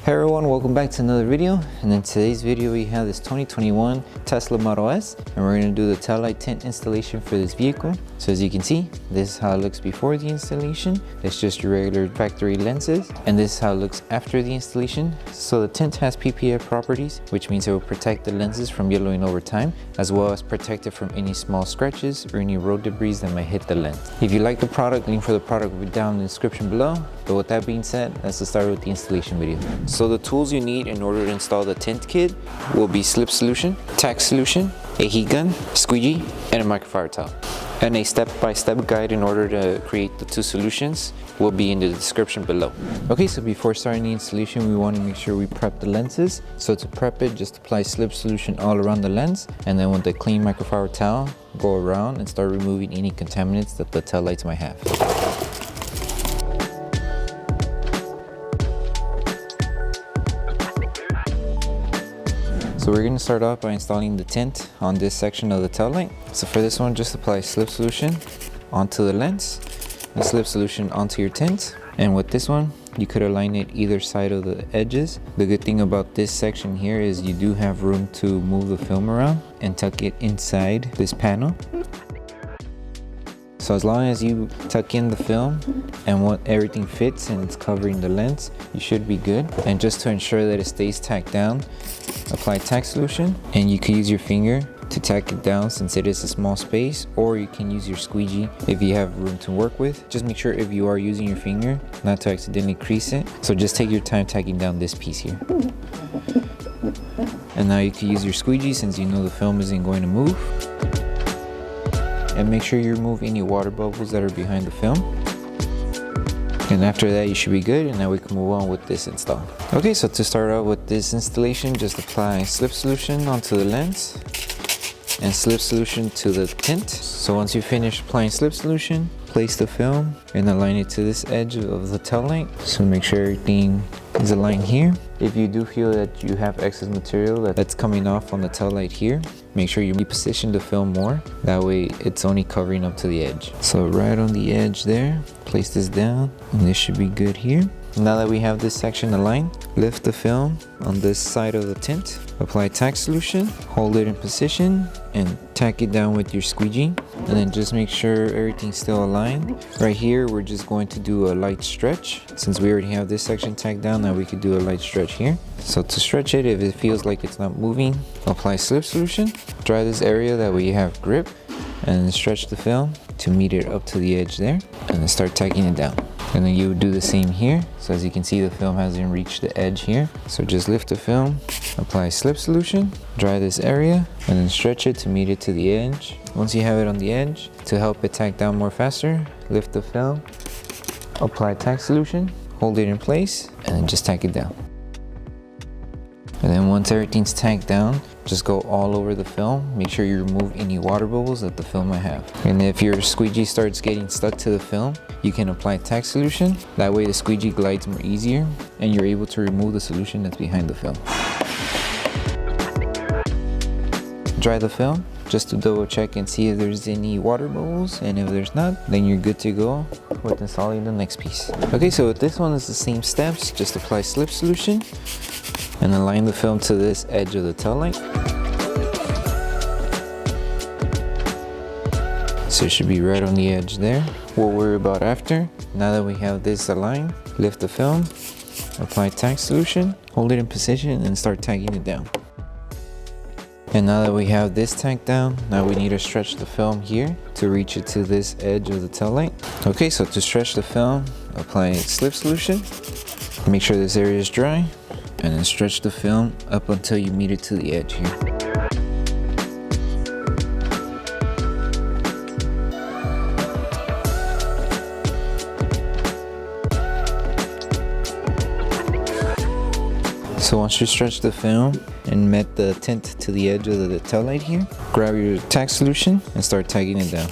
Hey everyone, welcome back to another video. And in today's video we have this 2021 Tesla Model S, and we're going to do the Taillight Tint installation for this vehicle. So as you can see, this is how it looks before the installation. It's just your regular factory lenses, and this is how it looks after the installation. So the tint has PPF properties, which means it will protect the lenses from yellowing over time, as well as protect it from any small scratches or any road debris that might hit the lens. If you like the product, link for the product will be down in the description below. But with that being said, let's start with the installation video. So the tools you need in order to install the tint kit will be Slip Solution, Tack Solution, a heat gun, squeegee, and a microfiber towel. And a step-by-step guide in order to create the two solutions will be in the description below. Okay, so before starting the installation, we want to make sure we prep the lenses. So to prep it, just apply Slip Solution all around the lens, and then with the clean microfiber towel, go around and start removing any contaminants that the tail lights might have. So we're going to start off by installing the tint on this section of the tail light. So for this one, just apply Slip Solution onto the lens, the Slip Solution onto your tint. And with this one, you could align it either side of the edges. The good thing about this section here is you do have room to move the film around and tuck it inside this panel. So as long as you tuck in the film and everything fits and it's covering the lens, you should be good. And just to ensure that it stays tacked down, apply Tack Solution, and you can use your finger to tack it down since it is a small space, or you can use your squeegee if you have room to work with. Just make sure if you are using your finger not to accidentally crease it. So just take your time tacking down this piece here. And now you can use your squeegee since you know the film isn't going to move. And make sure you remove any water bubbles that are behind the film. And after that, you should be good, and now we can move on with this install. Okay, so to start out with this installation, just apply Slip Solution onto the lens and Slip Solution to the tint. So once you finish applying Slip Solution, place the film and align it to this edge of the tail light. So make sure everything is aligned here. If you do feel that you have excess material that's coming off on the tail light here, make sure you reposition the film more. That way it's only covering up to the edge. So right on the edge there, place this down, and this should be good here. Now that we have this section aligned, lift the film on this side of the tint, apply Tack Solution, hold it in position, and tack it down with your squeegee. And then just make sure everything's still aligned. Right here, we're just going to do a light stretch. Since we already have this section tacked down, now we could do a light stretch here. So to stretch it, if it feels like it's not moving, apply Slip Solution, dry this area that way you have grip, and then stretch the film to meet it up to the edge there, and then start tacking it down. And then you would do the same here. So as you can see, the film hasn't reached the edge here. So just lift the film, apply Slip Solution, dry this area, and then stretch it to meet it to the edge. Once you have it on the edge, to help it tack down more faster, lift the film, apply Tack Solution, hold it in place, and then just tack it down. And then once everything's tacked down, just go all over the film. Make sure you remove any water bubbles that the film might have. And if your squeegee starts getting stuck to the film, you can apply Tack Solution. That way the squeegee glides more easier and you're able to remove the solution that's behind the film. Dry the film just to double check and see if there's any water bubbles, and if there's not, then you're good to go with installing the next piece. Okay, so with this one, it's the same steps. Just apply Slip Solution and align the film to this edge of the tail light. So it should be right on the edge there. We'll worry about after. Now that we have this aligned, lift the film, apply Tack Solution, hold it in position, and start tagging it down. And now that we have this tacked down, now we need to stretch the film here to reach it to this edge of the tail light. Okay, so to stretch the film, apply Slip Solution, make sure this area is dry, and then stretch the film up until you meet it to the edge here. So once you stretch the film and met the tint to the edge of the tail light here, grab your Tack Solution and start tagging it down.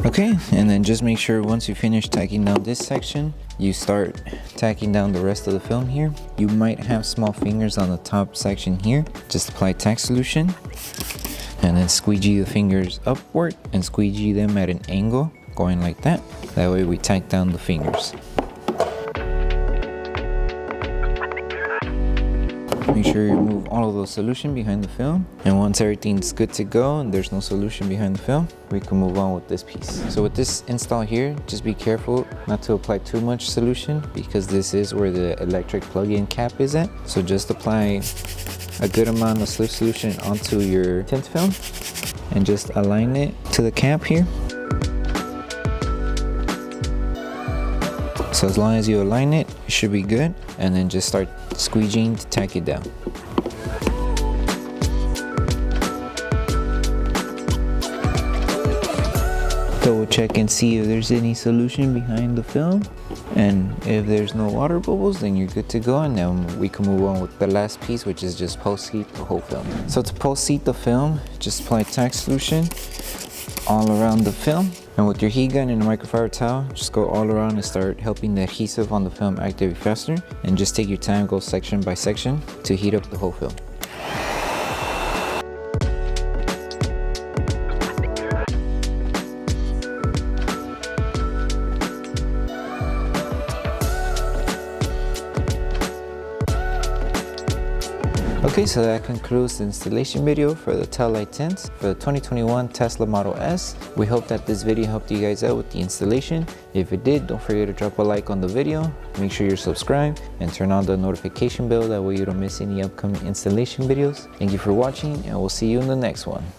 Okay, and then just make sure once you finish tacking down this section, you start tacking down the rest of the film here. You might have small fingers on the top section here. Just apply tack solution and then squeegee the fingers upward and squeegee them at an angle, going like that. That way we tack down the fingers. Make sure you remove all of the solution behind the film, and once everything's good to go and there's no solution behind the film, we can move on with this piece. So with this install here, just be careful not to apply too much solution because this is where the electric plug-in cap is at. So just apply a good amount of slip solution onto your tint film and just align it to the cap here. So as long as you align it, it should be good, and then just start squeegeeing to tack it down. Double check and see if there's any solution behind the film, and if there's no water bubbles, then you're good to go, and then we can move on with the last piece, which is just post heat the whole film. So to post heat the film, just apply tack solution all around the film, and with your heat gun and a microfiber towel, just go all around and start helping the adhesive on the film activate faster, and just take your time, go section by section to heat up the whole film. Okay, so that concludes the installation video for the Taillight Tint for the 2021 Tesla Model S. We hope that this video helped you guys out with the installation. If it did, don't forget to drop a like on the video, make sure you're subscribed, and turn on the notification bell, that way you don't miss any upcoming installation videos. Thank you for watching, and we'll see you in the next one.